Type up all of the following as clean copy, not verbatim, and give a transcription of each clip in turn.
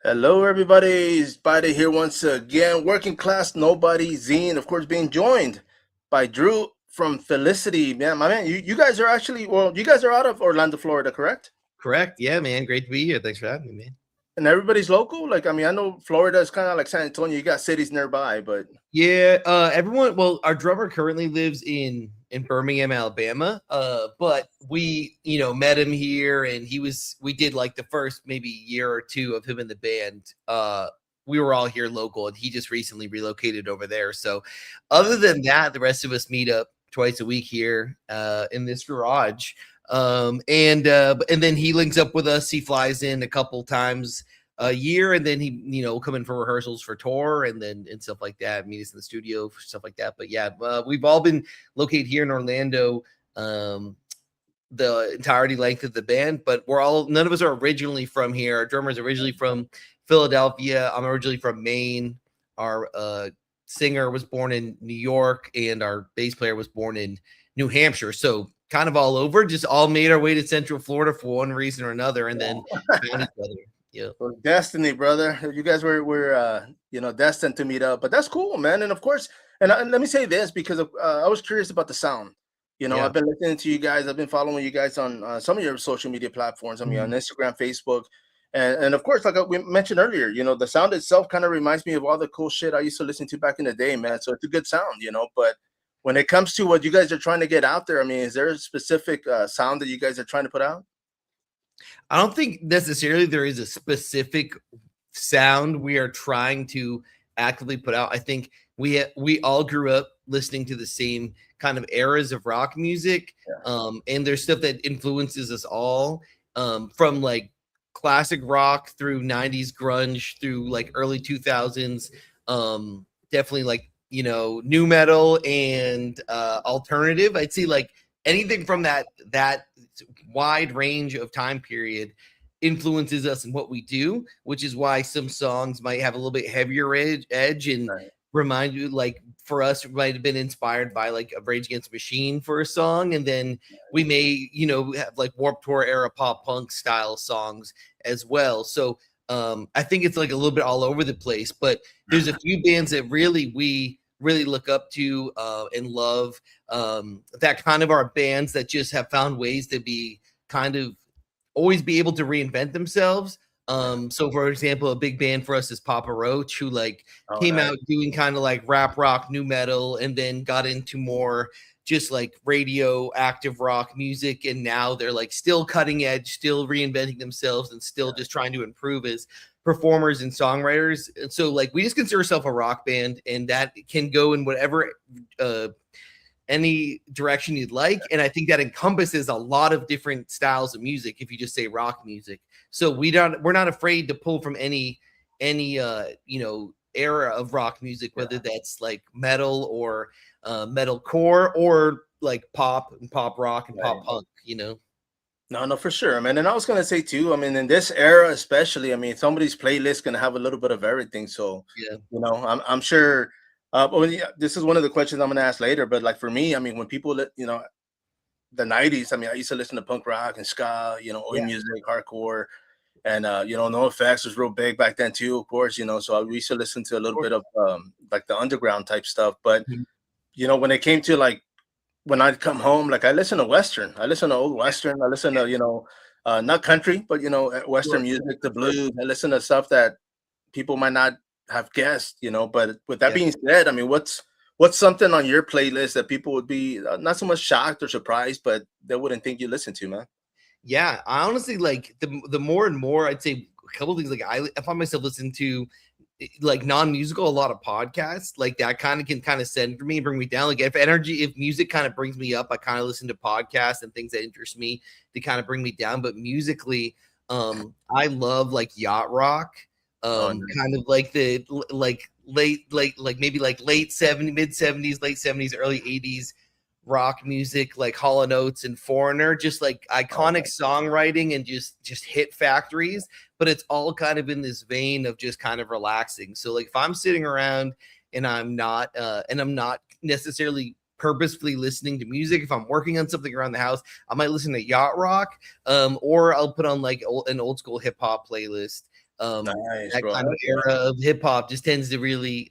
Hello, everybody. It's Biden here once again. Working class nobody Zine, of course, being joined by Drew from Felicity. Man, my man, you guys are actually you guys are out of Orlando, Florida, correct? Correct. Yeah, man. Great to be here. Thanks for having me, man. And everybody's local. Like, I mean, I know Florida is kind of like San Antonio. You got cities nearby, but Yeah, everyone. Well, our drummer currently lives in Birmingham, Alabama. But we, met him here, and we did like the first maybe year or two of him in the band. We were all here local, and he just recently relocated over there. So, other than that, the rest of us meet up twice a week here, in this garage. And then he links up with us. He flies in a couple times a year, and then he come in for rehearsals for tour and stuff like that, meet us in the studio for stuff like that. But yeah, we've all been located here in Orlando the entirety length of the band, but none of us are originally from here. Our drummer's originally from Philadelphia. I'm originally from Maine. Our singer was born in New York, and our bass player was born in New Hampshire. So kind of all over, just all made our way to Central Florida for one reason or another, and then found each other. Yeah. well, destiny, brother. You guys were destined to meet up. But that's cool, man. And of course, and let me say this because I was curious about the sound. Yeah. I've been listening to you guys. I've been following you guys on some of your social media platforms. I mean, on Instagram, Facebook, and of course, like we mentioned earlier, the sound itself kind of reminds me of all the cool shit I used to listen to back in the day, man. So it's a good sound. But when it comes to what you guys are trying to get out there, I mean, is there a specific sound that you guys are trying to put out? I don't think necessarily there is a specific sound we are trying to actively put out. I think we all grew up listening to the same kind of eras of rock music, and there's stuff that influences us all, from like classic rock through 90s grunge through like early 2000s, definitely like new metal and alternative. I'd say like anything from that wide range of time period influences us in what we do, which is why some songs might have a little bit heavier edge and Right. remind you, like for us, we might have been inspired by like a Rage Against the Machine for a song, and then we may have like Warped Tour era pop punk style songs as well. So I think it's like a little bit all over the place, but there's a few bands that we really look up to and love, that kind of are bands that just have found ways to be kind of always be able to reinvent themselves. So for example, a big band for us is Papa Roach, who like Oh, came nice. out doing kind of like rap rock, new metal, and then got into more just like radio active rock music, and now they're like still cutting edge, still reinventing themselves, and still just trying to improve as performers and songwriters. And so like we just consider ourselves a rock band, and that can go in whatever any direction you'd like. And I think that encompasses a lot of different styles of music if you just say rock music. So we're not afraid to pull from any era of rock music, whether that's like metal or metal core or like pop and pop rock and pop punk. No, no, for sure, man. And I was gonna say too, I mean, in this era especially, I mean, somebody's playlist gonna have a little bit of everything. So, Yeah. I'm sure. This is one of the questions I'm gonna ask later. But like for me, I mean, when people the '90s, I mean, I used to listen to punk rock and ska, oi music, hardcore, and No Effects was real big back then too, of course. So we used to listen to a little bit of like the underground type stuff. But Mhm. when it came to like when I come home, like I listen to Western. I listen to old Western. I listen to, not country, but Sure. Western music, the blues. I listen to stuff that people might not have guessed. But with that Yeah. being said, I mean, what's something on your playlist that people would be not so much shocked or surprised, but they wouldn't think you listen to, man? Yeah, I honestly like the more and more I'd say a couple things. Like I find myself listening to like non-musical, a lot of podcasts like that kind of can kind of send for me, bring me down. Like if music kind of brings me up, I kind of listen to podcasts and things that interest me to kind of bring me down. But musically, I love like yacht rock, Oh, kind of like the like like maybe like late 70s, mid 70s, late 70s, early 80s rock music, like Hall and Oates and Foreigner, just like oh, iconic songwriting and just hit factories. But it's all kind of in this vein of just kind of relaxing. So like if I'm sitting around and I'm not necessarily purposefully listening to music, if I'm working on something around the house, I might listen to yacht rock, or I'll put on like an old school hip hop playlist. Nice, That bro. kind of era of hip hop just tends to really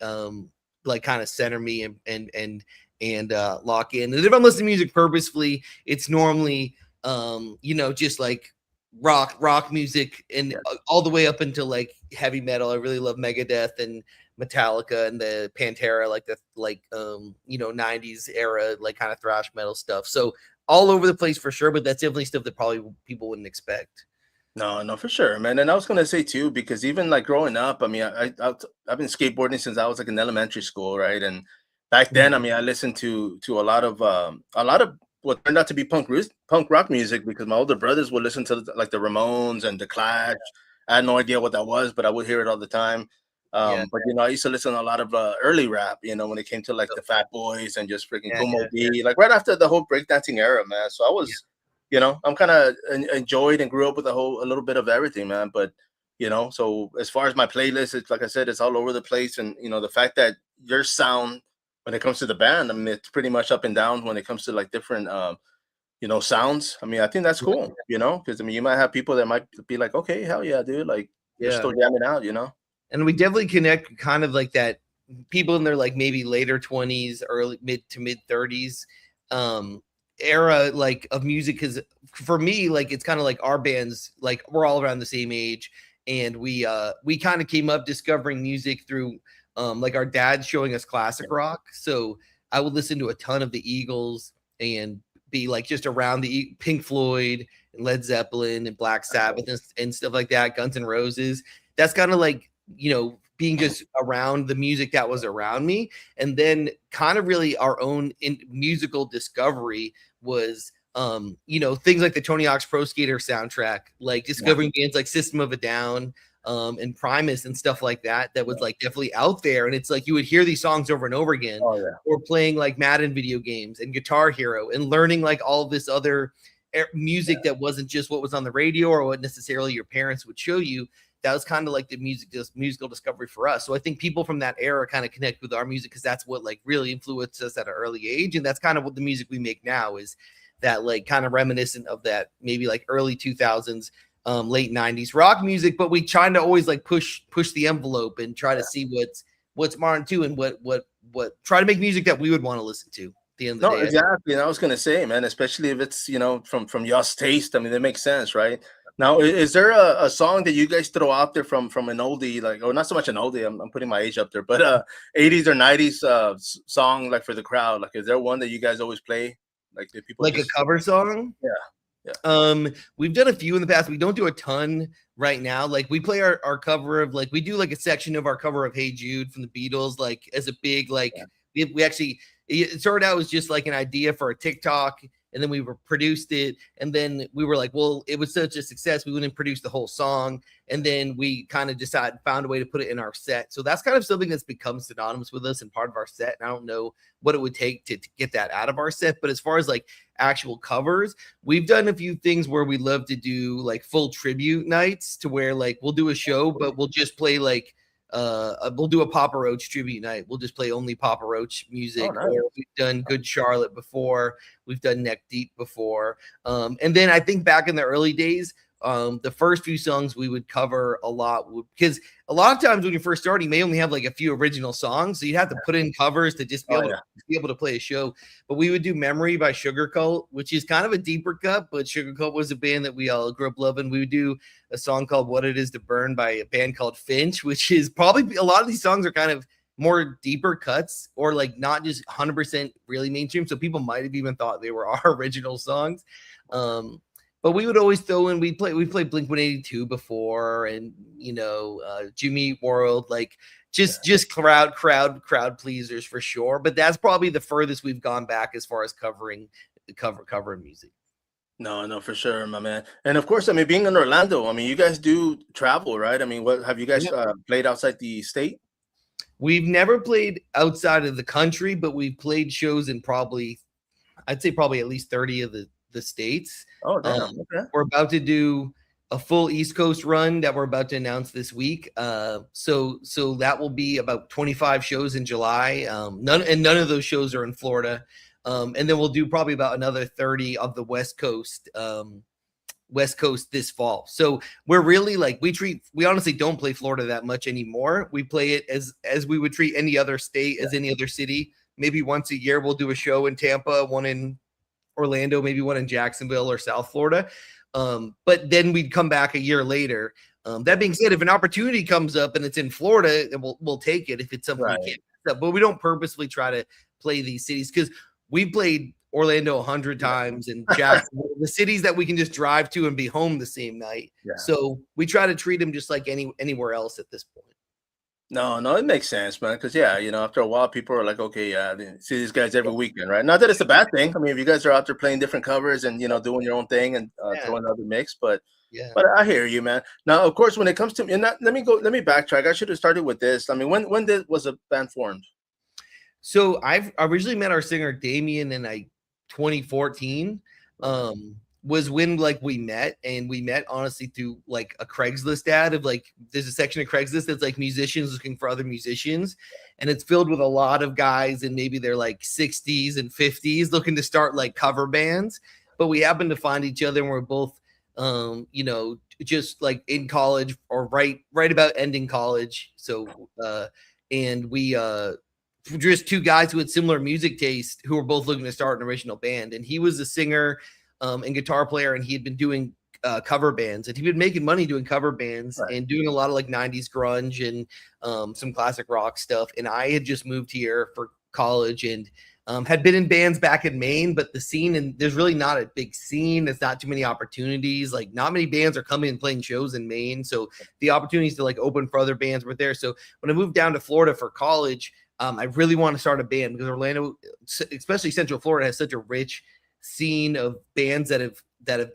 like kind of center me and lock in. And if I'm listening to music purposefully, it's normally just like rock music and all the way up until like heavy metal. I really love Megadeth and Metallica and the Pantera, like the 90s era, like kind of thrash metal stuff. So all over the place for sure, but that's definitely stuff that probably people wouldn't expect. No, no, for sure, man. And I was gonna say too, because even like growing up, I mean, I've been skateboarding since I was like in elementary school, right? And back then, I mean, I listened to a lot of what turned out to be punk rock music because my older brothers would listen to like the Ramones and the Clash. I had no idea what that was, but I would hear it all the time. Yeah. But I used to listen to a lot of early rap, when it came to like the Fat Boys and just freaking Yeah, Kumo D, like right after the whole breakdancing era, man. So I was I'm kind of enjoyed and grew up with a little bit of everything, man. But so as far as my playlist, it's like I said, it's all over the place. And the fact that your sound when it comes to the band, I mean, it's pretty much up and down when it comes to like different sounds. I mean, I think that's cool, because I mean, you might have people that might be like, okay, hell yeah, dude, like you're still jamming out. And we definitely connect kind of like that people in their like maybe later 20s, early mid to mid 30s era like of music, because for me, like it's kind of like our bands, like we're all around the same age, and we kind of came up discovering music through like our dad showing us classic rock. So I would listen to a ton of the Eagles and be like just around the Pink Floyd and Led Zeppelin and Black Sabbath and stuff like that, Guns N' Roses. That's kind of like being just around the music that was around me. And then kind of really our own musical discovery was things like the Tony Hawk's Pro Skater soundtrack, like discovering bands like System of a Down and Primus and stuff like that was like definitely out there. And it's like you would hear these songs over and over again, or playing like Madden video games and Guitar Hero and learning like all this other music that wasn't just what was on the radio or what necessarily your parents would show you. That was kind of like the musical discovery for us. So I think people from that era kind of connect with our music because that's what like really influenced us at an early age. And that's kind of what the music we make now is, that like kind of reminiscent of that maybe like early 2000s, late 90s rock music. But we try to always like push the envelope and try to see what's modern too, and what try to make music that we would want to listen to at the end of the day. Exactly. And I was gonna say, man, especially if it's from y'all's taste. I mean, that makes sense, right? Now, is there a song that you guys throw out there from an oldie, like, or not so much an oldie? I'm putting my age up there, but 80s or 90s song, like for the crowd? Like, is there one that you guys always play? Like, the people like a cover song? Yeah. We've done a few in the past. We don't do a ton right now. Like we play our cover of like, we do like a section of our cover of Hey Jude from the Beatles, like as a big like we actually, it started out as just like an idea for a TikTok, and then we produced it, and then we were like, well, it was such a success, we wouldn't produce the whole song, and then we kind of found a way to put it in our set. So that's kind of something that's become synonymous with us and part of our set. And I don't know what it would take to get that out of our set, but as far as like actual covers, we've done a few things where we love to do like full tribute nights, to where like we'll do a show, but we'll just play like we'll do a Papa Roach tribute night. We'll just play only Papa Roach music. Oh, nice. Or we've done Good Charlotte before. We've done Neck Deep before. And then I think back in the early days, the first few songs we would cover a lot, because a lot of times when you first start, you may only have like a few original songs, so you have to put in covers to just be able to play a show. But we would do Memory by Sugar Cult, which is kind of a deeper cut, but Sugar Cult was a band that we all grew up loving. We would do a song called What It Is to Burn by a band called Finch, which is probably, a lot of these songs are kind of more deeper cuts, or like not just 100% really mainstream, so people might have even thought they were our original songs. But we would always throw in, we played Blink 182 before, and Jimmy Eat World, like just crowd pleasers for sure. But that's probably the furthest we've gone back as far as covering music. No, for sure, my man. And of course, I mean, being in Orlando, I mean, you guys do travel, right? I mean, what have you guys played outside the state? We've never played outside of the country, but we've played shows in I'd say probably at least 30 of the states. Oh, damn. Okay. We're about to do a full East Coast run that we're about to announce this week. So that will be about 25 shows in July. None of those shows are in Florida. And then we'll do probably about another 30 of the West Coast West Coast this fall. So we're really like we honestly don't play Florida that much anymore. We play it as we would treat any other state, as any other city. Maybe once a year we'll do a show in Tampa, one in Orlando, maybe one in Jacksonville or South Florida. But then we'd come back a year later. That being said, if an opportunity comes up and it's in Florida, then we'll take it if it's something we can't. But we don't purposely try to play these cities because we played Orlando 100 times and Jacksonville, the cities that we can just drive to and be home the same night. Yeah. So we try to treat them just like anywhere else at this point. No, it makes sense, man. Because after a while, people are like, okay, see these guys every weekend, right? Not that it's a bad thing. I mean, if you guys are out there playing different covers and doing your own thing and throwing out the mix, but I hear you, man. Now, of course, when it comes to let me backtrack. I should have started with this. I mean, when was a band formed? So I originally met our singer Damien in 2014. Was when we met honestly through like a Craigslist ad of there's a section of Craigslist that's like musicians looking for other musicians, and it's filled with a lot of guys in maybe their 60s and 50s looking to start like cover bands. But we happened to find each other and we're both just like in college or right about ending college. So and we just two guys who had similar music taste who were both looking to start an original band, and he was a singer and guitar player, and he had been doing cover bands, and he'd been making money doing cover bands and doing a lot of 90s grunge and some classic rock stuff. And I had just moved here for college and had been in bands back in Maine, but the scene, and there's really not a big scene. There's not too many opportunities. Not many bands are coming and playing shows in Maine. So the opportunities to open for other bands were there. So when I moved down to Florida for college, I really want to start a band because Orlando, especially Central Florida, has such a rich scene of bands that have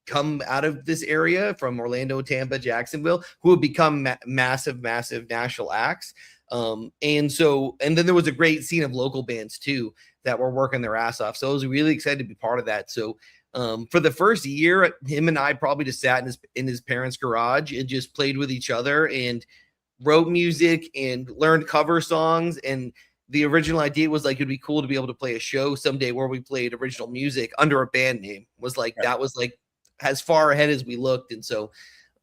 come out of this area from Orlando, Tampa, Jacksonville, who have become massive national acts. And then there was a great scene of local bands too that were working their ass off. So I was really excited to be part of that. So for the first year, him and I probably just sat in his parents' garage and just played with each other and wrote music and learned cover songs. And the original idea was it'd be cool to be able to play a show someday where we played original music under a band name. That was as far ahead as we looked. And so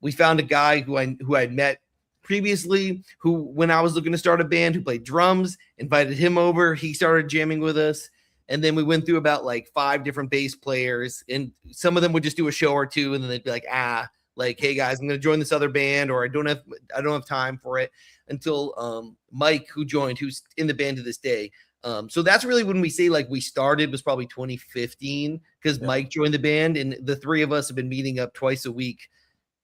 we found a guy who I'd met previously, who, when I was looking to start a band, who played drums, invited him over. He started jamming with us. And then we went through about 5 different bass players, and some of them would just do a show or two. And then they'd be hey guys, I'm going to join this other band, or I don't have time for it, until Mike, who joined, who's in the band to this day. So that's really when we say we started, was probably 2015, because Mike joined the band, and the three of us have been meeting up twice a week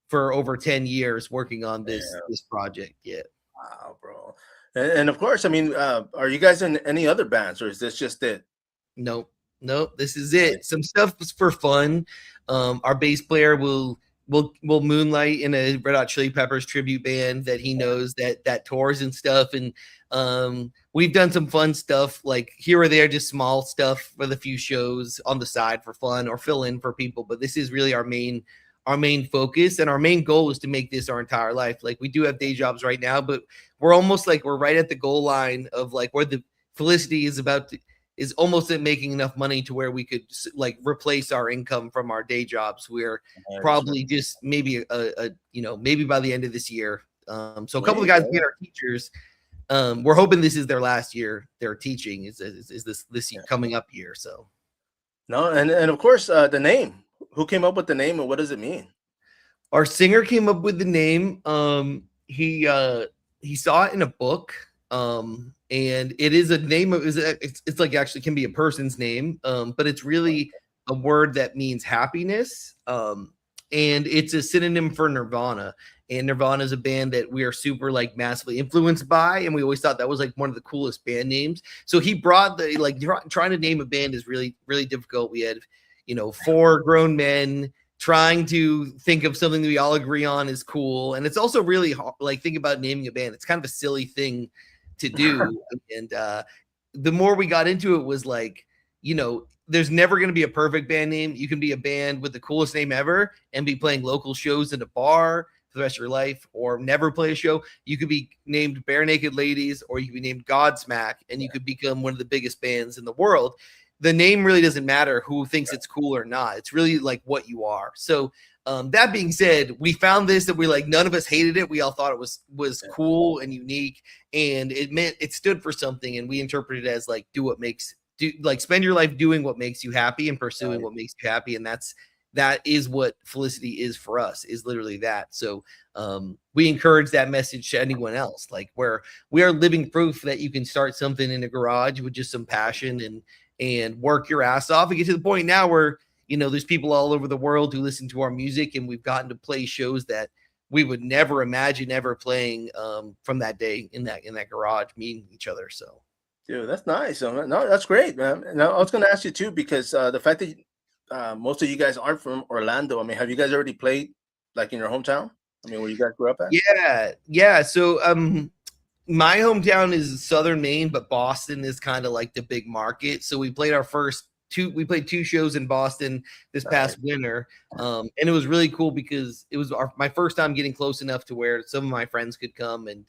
for over 10 years working on this project. Yeah. Wow, bro. And of course, I mean, are you guys in any other bands, or is this just it? Nope. This is it. Some stuff was for fun. Our bass player will moonlight in a Red Hot Chili Peppers tribute band that he knows that tours and stuff. And we've done some fun stuff here or there, just small stuff with a few shows on the side for fun or fill in for people. But this is really our main focus, and our main goal is to make this our entire life. We do have day jobs right now, but we're almost we're right at the goal line of where the Felicity is almost at making enough money to where we could replace our income from our day jobs. We're probably just maybe maybe by the end of this year. So a couple of guys being our teachers, we're hoping this is their last year they're teaching is this coming up year. So no, and of course the name. Who came up with the name, and what does it mean? Our singer came up with the name. He saw it in a book. And it is a name of it's actually can be a person's name, but it's really a word that means happiness. And it's a synonym for Nirvana. And Nirvana is a band that we are super massively influenced by, and we always thought that was one of the coolest band names. So he brought the trying to name a band is really, really difficult. We had 4 grown men trying to think of something that we all agree on is cool, and it's also really hard, think about naming a band. It's kind of a silly thing to do. And the more we got into it was there's never going to be a perfect band name. You can be a band with the coolest name ever and be playing local shows in a bar for the rest of your life, or never play a show. You could be named Bare Naked Ladies, or you could be named Godsmack, and you could become one of the biggest bands in the world. the name really doesn't matter who thinks it's cool or not. It's really like what you are. So that being said, we found this that we like, none of us hated it. We all thought it was cool and unique, and it stood for something, and we interpreted it as like spend your life doing what makes you happy and pursuing what makes you happy. And that is what Felicity is for us, is literally that. So we encourage that message to anyone else, like where we are living proof that you can start something in a garage with just some passion and work your ass off and get to the point now where, there's people all over the world who listen to our music, and we've gotten to play shows that we would never imagine ever playing from that day in that garage, meeting each other. So, dude, that's nice. No, that's great, man. Now I was going to ask you too, because the fact that most of you guys aren't from Orlando. I mean, have you guys already played like in your hometown? I mean, where you guys grew up at? Yeah. So, my hometown is Southern Maine, but Boston is kind of like the big market. So we played we played 2 shows in Boston this past winter. And it was really cool because it was my first time getting close enough to where some of my friends could come, and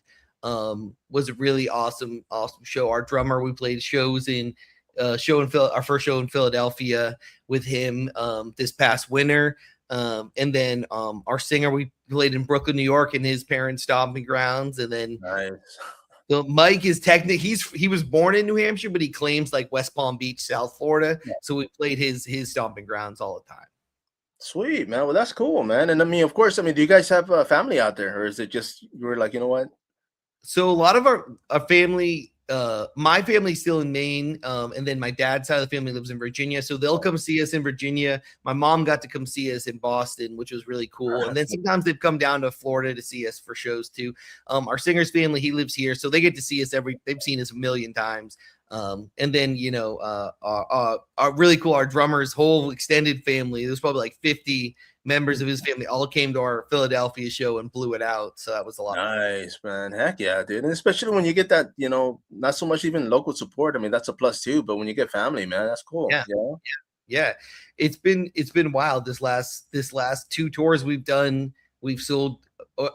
was a really awesome show. Our drummer, we played shows in our first show in Philadelphia with him this past winter. And then our singer, we played in Brooklyn, New York, in his parents' stomping grounds. And then so Mike is he was born in New Hampshire, but he claims like West Palm Beach, South Florida. Yeah. So we played his stomping grounds all the time. Sweet, man. Well, that's cool, man. And I mean, of course, do you guys have a family out there, or is it just you were like, you know what? So a lot of our family, my family's still in Maine, and then my dad's side of the family lives in Virginia. So they'll come see us in Virginia. My mom got to come see us in Boston, which was really cool. And then sometimes they've come down to Florida to see us for shows too. Our singer's family, he lives here, so they get to see us they've seen us a million times. And then, our really cool, our drummer's whole extended family, there's probably like 50 members of his family, all came to our Philadelphia show and blew it out. So that was a lot. Nice, man. Heck yeah, dude. And especially when you get that, not so much even local support. I mean, that's a plus too, but when you get family, man, that's cool. Yeah. It's been wild. This last 2 tours we've done, we've sold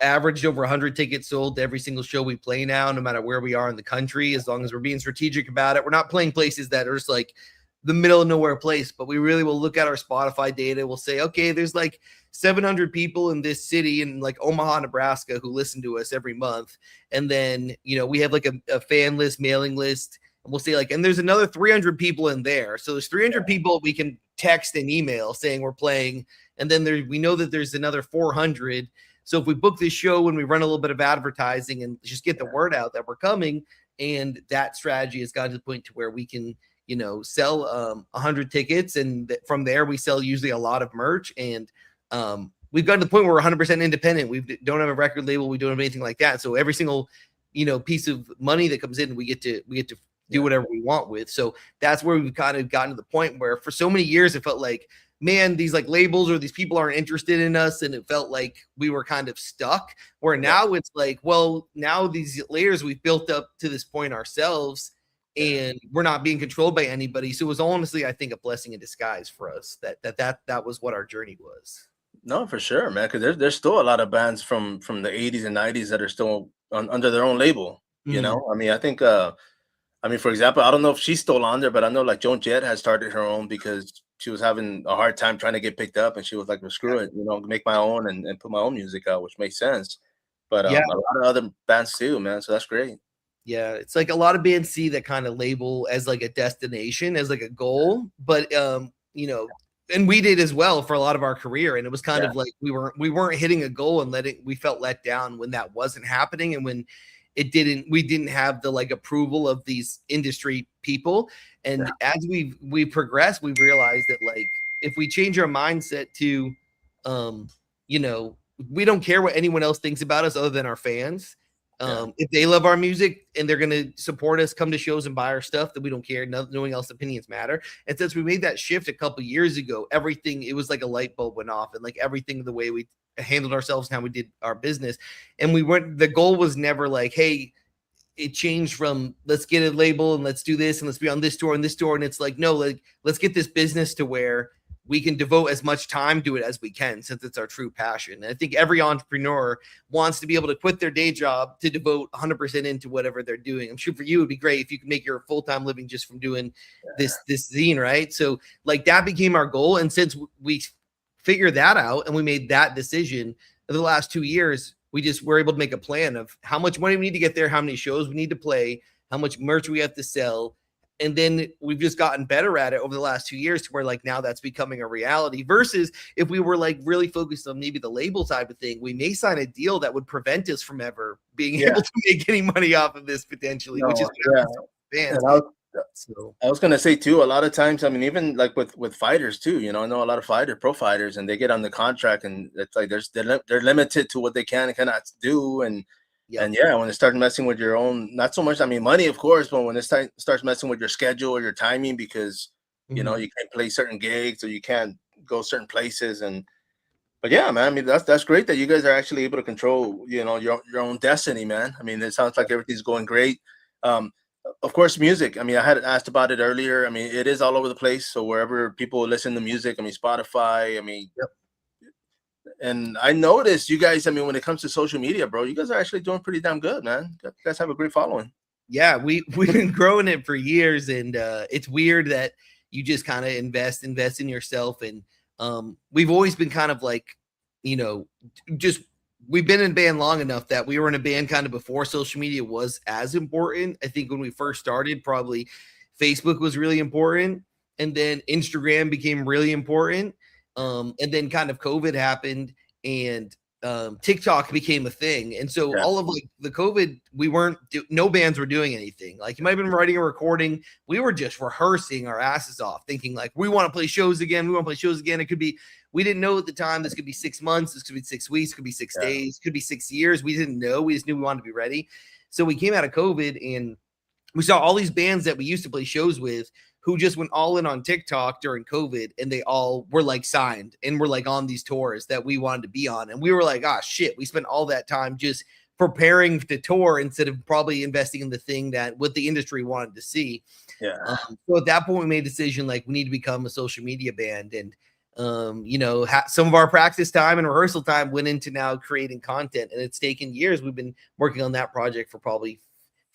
averaged over 100 tickets sold to every single show we play now, no matter where we are in the country, as long as we're being strategic about it. We're not playing places that are just like the middle of nowhere place, but we really will look at our Spotify data. We'll say, okay, there's like 700 people in this city in like Omaha, Nebraska, who listen to us every month. And then, we have like a fan list, mailing list, and we'll say like, and there's another 300 people in there. So there's 300 people we can text and email saying we're playing. And then we know that there's another 400. So if we book this show and we run a little bit of advertising and just get the word out that we're coming, and that strategy has gotten to the point to where we can, sell 100 tickets, and from there we sell usually a lot of merch, and we've gotten to the point where we're 100% independent. We don't have a record label, we don't have anything like that. So every single piece of money that comes in, we get to do whatever we want with. So that's where we've kind of gotten to the point where for so many years it felt like, man, these like labels or these people aren't interested in us, and it felt like we were kind of stuck. Where now it's like, well, now these layers we've built up to this point ourselves, and we're not being controlled by anybody. So it was honestly, I think, a blessing in disguise for us that was what our journey was. No, for sure, man. Because there's still a lot of bands from the 80s and 90s that are still under their own label. I mean, I think, for example, I don't know if she's still on there, but I know like Joan Jett has started her own because she was having a hard time trying to get picked up, and she was like, well, screw it, make my own and put my own music out, which makes sense. But a lot of other bands too, man. So that's great. Yeah, it's like a lot of bands see that kind of label as like a destination, as like a goal, but and we did as well for a lot of our career, and it was kind of like we weren't hitting a goal, and we felt let down when that wasn't happening, and when we didn't have the like approval of these industry people. And as we progressed, we realized that like if we change our mindset to we don't care what anyone else thinks about us other than our fans. If they love our music and they're going to support us, come to shows and buy our stuff, then we don't care. Knowing else opinions matter. And since we made that shift a couple years ago, it was like a light bulb went off, and like everything, the way we handled ourselves and how we did our business. And the goal was never like, hey, it changed from let's get a label and let's do this and let's be on this tour and this tour. And it's like, no, like let's get this business to where we can devote as much time to it as we can, since it's our true passion. And I think every entrepreneur wants to be able to quit their day job to devote 100% into whatever they're doing. I'm sure for you, it'd be great if you could make your full-time living just from doing this zine, right? So like that became our goal. And since we figured that out and we made that decision in the last 2 years, we just were able to make a plan of how much money we need to get there, how many shows we need to play, how much merch we have to sell. And then we've just gotten better at it over the last 2 years to where like now that's becoming a reality, versus if we were like really focused on maybe the label type of thing, we may sign a deal that would prevent us from ever being able to make any money off of this potentially, which is fans. I was gonna say too, a lot of times, I mean, even like with fighters too, you know, I know a lot of pro fighters, and they get on the contract, and it's like they're limited to what they can and cannot do, and when they start messing with your own, not so much, I mean, money, of course, but when it starts messing with your schedule or your timing, because you know you can't play certain gigs or you can't go certain places, but yeah, man, I mean, that's great that you guys are actually able to control, you know, your own destiny, man. I mean, it sounds like everything's going great. Of course, music. I mean, I had asked about it earlier. I mean, it is all over the place. So wherever people listen to music, I mean, Spotify, I mean, and I noticed you guys, I mean, when it comes to social media, bro, you guys are actually doing pretty damn good, man. You guys have a great following. Yeah, we've been growing it for years, and it's weird that you just kind of invest in yourself. And we've always been kind of like, you know, just we've been in a band long enough that we were in a band kind of before social media was as important. I think when we first started, probably Facebook was really important, and then Instagram became really important. And then kind of COVID happened, and TikTok became a thing. And so all of like the COVID, no bands were doing anything. Like you might have been writing a recording. We were just rehearsing our asses off, thinking like, we want to play shows again. It could be, we didn't know at the time, this could be 6 months. This could be 6 weeks, could be 6 days, could be 6 years. We didn't know. We just knew we wanted to be ready. So we came out of COVID and we saw all these bands that we used to play shows with who just went all in on TikTok during COVID, and they all were like signed and were like on these tours that we wanted to be on. And we were like, ah, shit, we spent all that time just preparing to tour instead of probably investing in the thing that what the industry wanted to see. So at that point, we made a decision like we need to become a social media band. And you know, some of our practice time and rehearsal time went into now creating content, and it's taken years. We've been working on that project for probably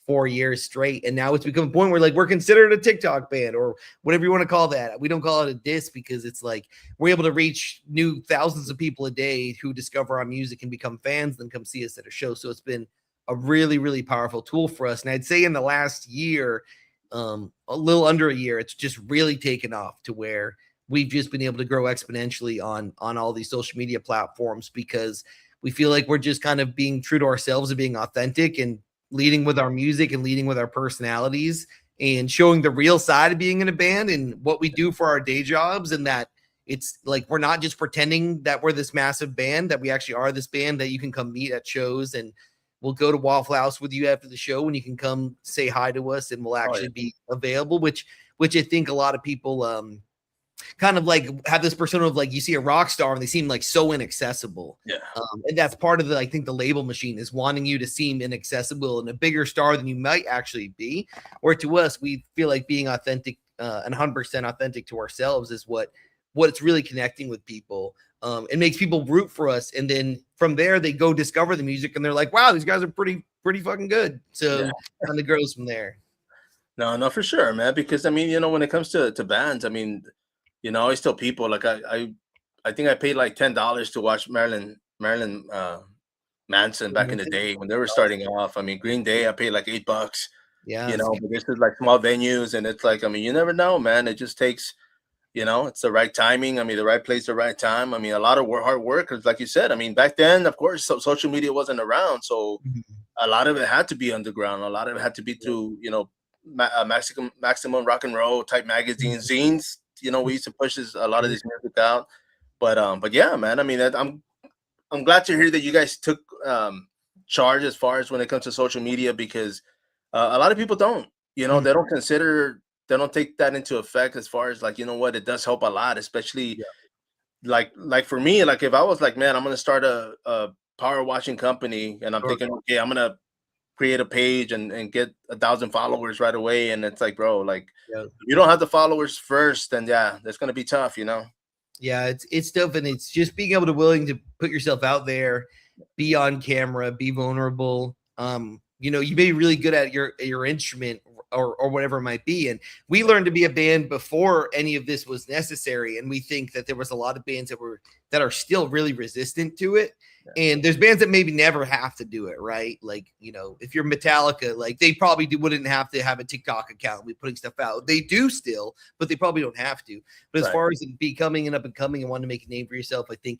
4 years straight, and now it's become a point where like we're considered a TikTok band or whatever you want to call that. We don't call it a diss because it's like we're able to reach new thousands of people a day who discover our music and become fans, then come see us at a show. So it's been a really, really powerful tool for us. And I'd say in the last year, a little under a year, it's just really taken off to where we've just been able to grow exponentially on all these social media platforms, because we feel like we're just kind of being true to ourselves and being authentic and leading with our music and leading with our personalities and showing the real side of being in a band and what we do for our day jobs. And that it's like, we're not just pretending that we're this massive band, that we actually are this band that you can come meet at shows, and we'll go to Waffle House with you after the show and you can come say hi to us, and we'll actually be available, which I think a lot of people, kind of like have this persona of like, you see a rock star and they seem like so inaccessible. And that's part of I think the label machine is wanting you to seem inaccessible and a bigger star than you might actually be. Or to us, we feel like being authentic and 100% authentic to ourselves is what's really connecting with people. It makes people root for us. And then from there, they go discover the music and they're like, wow, these guys are pretty fucking good. So kind of grows from there. No, for sure, man. Because I mean, you know, when it comes to bands, I mean, you know, I always tell people like I think I paid like $10 to watch Marilyn Manson back in the day when they were starting off. I mean, Green Day, I paid like $8. You know, but this is like small venues, and it's like, I mean, you never know, man. It just takes, you know, it's the right timing. I mean, the right place, the right time. I mean, a lot of hard work, because like you said, I mean, back then, of course, social media wasn't around, so a lot of it had to be underground. A lot of it had to be through, you know, maximum rock and roll type magazines, zines. You know, we used to push a lot of this music out, but yeah, man. I mean, I'm glad to hear that you guys took charge as far as when it comes to social media, because a lot of people don't. You know, they don't take that into effect as far as like, you know what, it does help a lot, especially like for me, like if I was like, man, I'm gonna start a power washing company, and I'm thinking, okay, I'm gonna create a page and get 1,000 followers right away, and it's like, bro, like you don't have the followers first, then yeah, that's gonna be tough, you know. Yeah, it's tough, and it's just being able to willing to put yourself out there, be on camera, be vulnerable. You know, you may be really good at your instrument or whatever it might be. And we learned to be a band before any of this was necessary. And we think that there was a lot of bands that are still really resistant to it. And there's bands that maybe never have to do it, right? Like, you know, if you're Metallica, like they probably wouldn't have to have a TikTok account and be putting stuff out. They do still, but they probably don't have to. But as far as becoming an up and coming and wanting to make a name for yourself, I think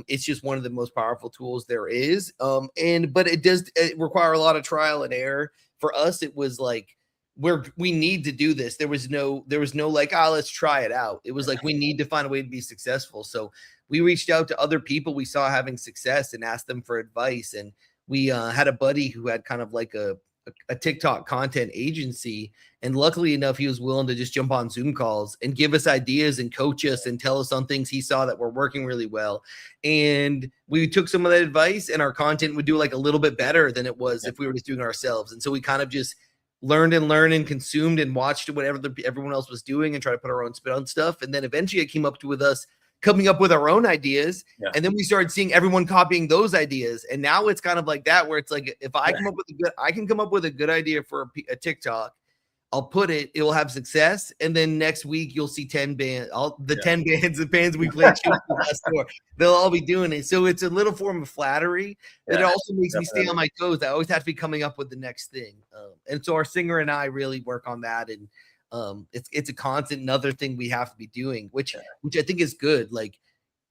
it's just one of the most powerful tools there is. But it require a lot of trial and error. For us, it was like we need to do this. There was no like, let's try it out. It was like we need to find a way to be successful. So we reached out to other people we saw having success and asked them for advice. And we had a buddy who had kind of like a TikTok content agency. And luckily enough, he was willing to just jump on Zoom calls and give us ideas and coach us and tell us on things he saw that were working really well. And we took some of that advice, and our content would do like a little bit better than it was if we were just doing it ourselves. And so we kind of just learned and consumed and watched whatever everyone else was doing and tried to put our own spin on stuff. And then eventually it came up with us coming up with our own ideas. And then we started seeing everyone copying those ideas. And now it's kind of like that, where it's like, if I come up with I can come up with a good idea for a TikTok, I'll put it will have success. And then next week you'll see 10 bands, 10 bands we played last tour, they'll all be doing it. So it's a little form of flattery that also makes me stay on my toes. I always have to be coming up with the next thing. And so our singer and I really work on that. And it's a constant another thing we have to be doing, which I think is good. Like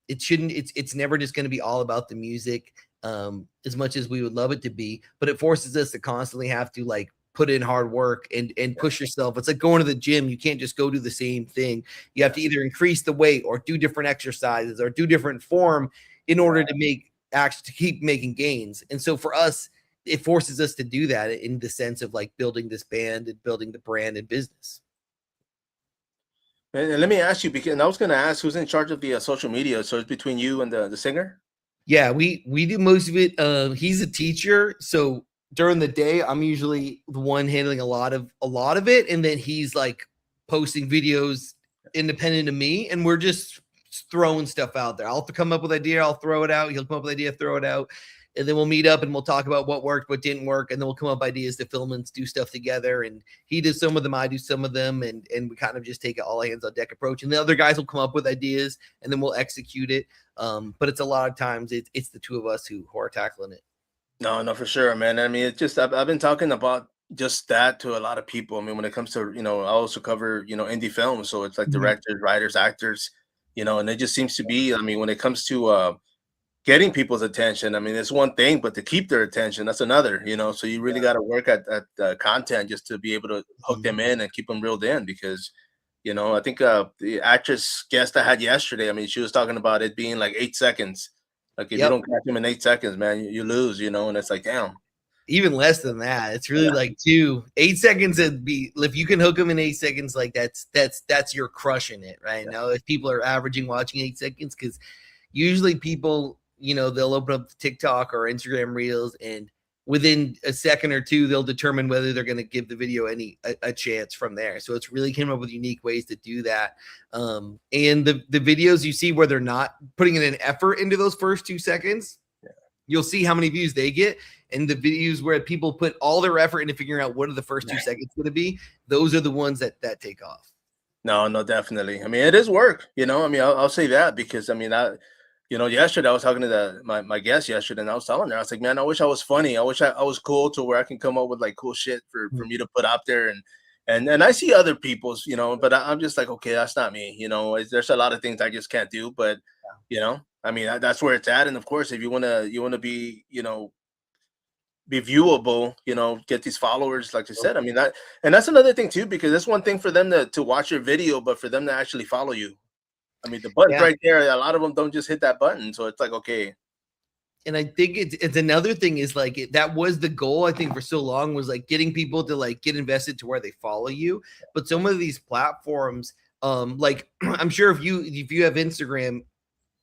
it's never just going to be all about the music as much as we would love it to be, but it forces us to constantly have to like put in hard work and push yourself. It's like going to the gym. You can't just go do the same thing. You have to either increase the weight or do different exercises or do different form in order to keep making gains. And so for us, it forces us to do that in the sense of like building this band and building the brand and business. And let me ask you, because I was going to ask who's in charge of the social media. So it's between you and the singer? Yeah, we do most of it. He's a teacher, so during the day, I'm usually the one handling a lot of it, and then he's like posting videos independent of me, and we're just throwing stuff out there. I'll come up with an idea, I'll throw it out. He'll come up with an idea, throw it out, and then we'll meet up and we'll talk about what worked, what didn't work, and then we'll come up with ideas to film and do stuff together. And he does some of them, I do some of them, and we kind of just take an all hands on deck approach. And the other guys will come up with ideas, and then we'll execute it. But it's a lot of times it's the two of us who are tackling it. No, for sure, man. I mean, it's just I've been talking about just that to a lot of people. I mean, when it comes to, I also cover, indie films. So it's like directors, writers, actors, and it just seems to be, I mean, when it comes to getting people's attention, I mean, it's one thing, but to keep their attention, that's another, so you really got to work at content just to be able to hook them in and keep them reeled in. Because, I think the actress guest I had yesterday, I mean, she was talking about it being like 8 seconds. Like if you don't catch him in 8 seconds, man, you lose, and it's like, damn. Even less than that. It's really like 8 seconds would be, if you can hook them in 8 seconds, like that's you're crushing it right now. If people are averaging watching 8 seconds, because usually people, they'll open up TikTok or Instagram Reels, and within a second or two, they'll determine whether they're going to give the video a chance from there. So it's really came up with unique ways to do that. And the videos you see where they're not putting in an effort into those first 2 seconds, you'll see how many views they get. And the videos where people put all their effort into figuring out what are the first 2 seconds going to be, those are the ones that take off. No, definitely. I mean, it is work, I mean, I'll say that, because I mean, yesterday I was talking to my guest yesterday, and I was telling her, I was like, man, I wish I was funny. I wish I was cool to where I can come up with like cool shit for me to put out there. And I see other people's, but I'm just like, okay, that's not me. There's a lot of things I just can't do, but I mean, that's where it's at. And of course, if you want to be, be viewable, get these followers, like I said, I mean, that's another thing too, because that's one thing for them to watch your video, but for them to actually follow you. I mean, the button's right there. A lot of them don't just hit that button. So it's like, okay. And I think it's another thing is like, that was the goal, I think, for so long, was like getting people to like get invested to where they follow you. But some of these platforms, like I'm sure if you have Instagram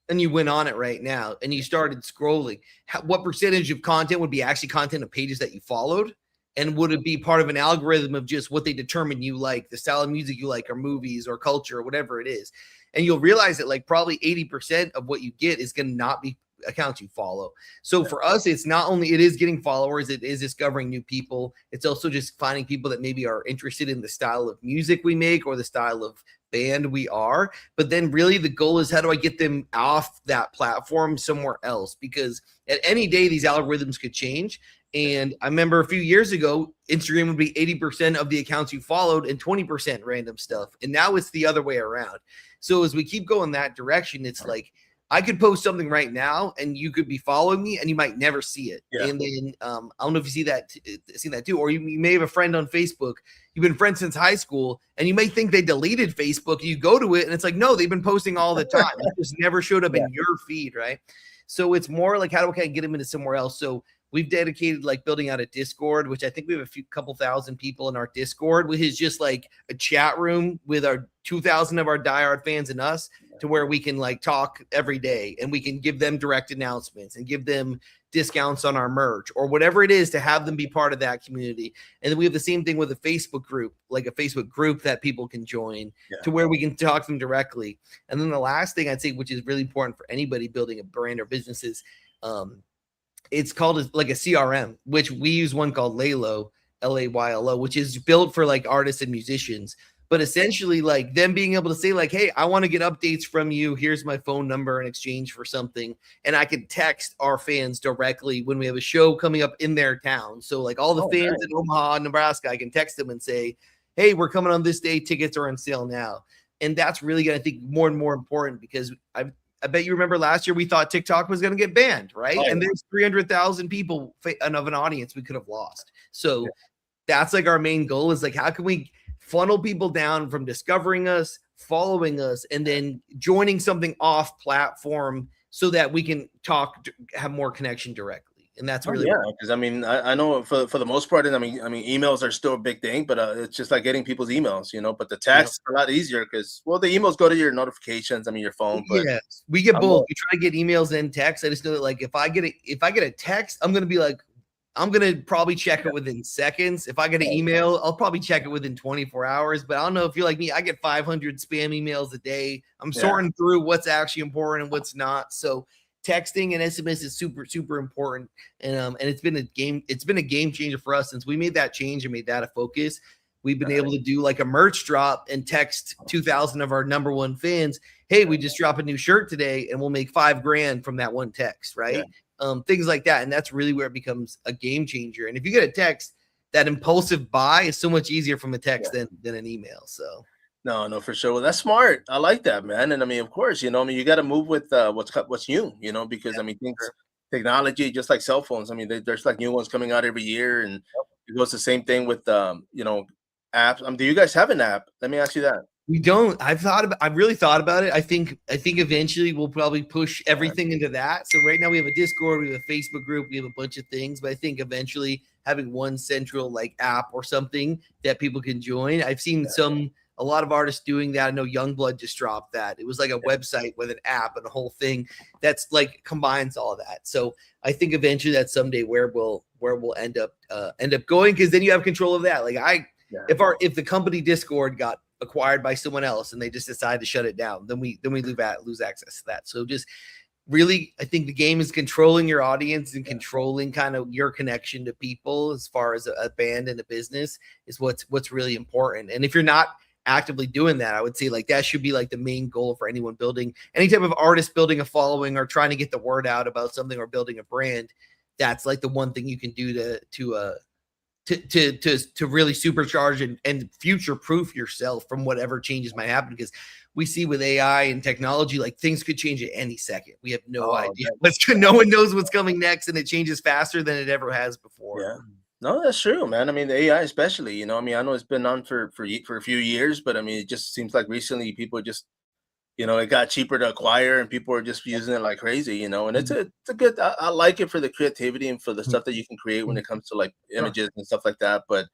and you went on it right now and you started scrolling, what percentage of content would be actually content of pages that you followed? And would it be part of an algorithm of just what they determine you like, the style of music you like, or movies or culture or whatever it is? and you'll realize that like probably 80% of what you get is going to not be accounts you follow. So for us, it's not only it is getting followers, it is discovering new people. It's also just finding people that maybe are interested in the style of music we make or the style of band we are. But then really the goal is, how do I get them off that platform somewhere else? Because at any day these algorithms could change. And I remember a few years ago, Instagram would be 80% of the accounts you followed and 20% random stuff. And now it's the other way around. So as we keep going that direction, it's like I could post something right now and you could be following me and you might never see it. Yeah. And then I don't know if you see that too, or you may have a friend on Facebook. You've been friends since high school and you may think they deleted Facebook. You go to it and it's like, no, they've been posting all the time. It just never showed up in your feed, right? So it's more like, how do I get them into somewhere else? So we've dedicated like building out a Discord, which I think we have couple thousand people in our Discord, which is just like a chat room with our 2,000 of our diehard fans and us, to where we can like talk every day and we can give them direct announcements and give them discounts on our merch or whatever it is to have them be part of that community. And then we have the same thing with a Facebook group, like a Facebook group that people can join to where we can talk to them directly. And then the last thing I'd say, which is really important for anybody building a brand or business, is it's called like a CRM, which we use one called Laylo, Laylo, which is built for like artists and musicians. But essentially, like them being able to say like, hey, I want to get updates from you. Here's my phone number in exchange for something. And I can text our fans directly when we have a show coming up in their town. So like all the fans in Omaha, Nebraska, I can text them and say, hey, we're coming on this day. Tickets are on sale now. And that's really going to, I think, more and more important, because I bet you remember last year we thought TikTok was going to get banned, right? And there's 300,000 people of an audience we could have lost. So that's like our main goal, is like, how can we funnel people down from discovering us, following us, and then joining something off platform so that we can have more connection directly. And that's really because I mean, I know for the most part, and I mean, emails are still a big thing, but it's just like getting people's emails, But the text are a lot easier because, well, the emails go to your notifications, your phone. But yes, we get both. We try to get emails and texts. I just know that like if I get a text, I'm gonna be like, I'm going to probably check it within seconds. If I get an email, I'll probably check it within 24 hours. But I don't know if you're like me, I get 500 spam emails a day. I'm sorting through what's actually important and what's not. So texting and SMS is super, super important. And it's been a game changer for us since we made that change and made that a focus. We've been able to do like a merch drop and text 2,000 of our number one fans, hey, we just dropped a new shirt today and we'll make $5,000 from that one text, right? Yeah. Things like that. And that's really where it becomes a game changer. And if you get a text, that impulsive buy is so much easier from a text than an email. So no, for sure. Well, that's smart. I like that, man. And I mean, of course, you got to move with what's new, because I mean, technology, just like cell phones. I mean, there's like new ones coming out every year, and it goes the same thing with apps. Do you guys have an app? Let me ask you that. We don't. I've really thought about it. I think eventually we'll probably push everything into that. So right now we have a Discord, we have a Facebook group, we have a bunch of things, but I think eventually having one central like app or something that people can join. I've seen a lot of artists doing that. I know Youngblood just dropped that. It was like a website with an app and a whole thing that's like combines all of that. So I think eventually that's someday where we'll end up going, because then you have control of that. Like if the company Discord got acquired by someone else and they just decide to shut it down, then we lose access to that. So just really, I think the game is controlling your audience and controlling kind of your connection to people as far as a band and a business is what's really important. And if you're not actively doing that, I would say like that should be like the main goal for anyone building any type of artist, building a following or trying to get the word out about something or building a brand. That's like the one thing you can do to really supercharge and future-proof yourself from whatever changes might happen, because we see with AI and technology, like things could change at any second. We have no idea. No one knows what's coming next, and it changes faster than it ever has before. Yeah. No, that's true, man. I mean, the AI especially, I mean, I know it's been on for a few years, but I mean, it just seems like recently people just, it got cheaper to acquire and people are just using it like crazy, and it's a good, I like it for the creativity and for the stuff that you can create when it comes to like images and stuff like that. But,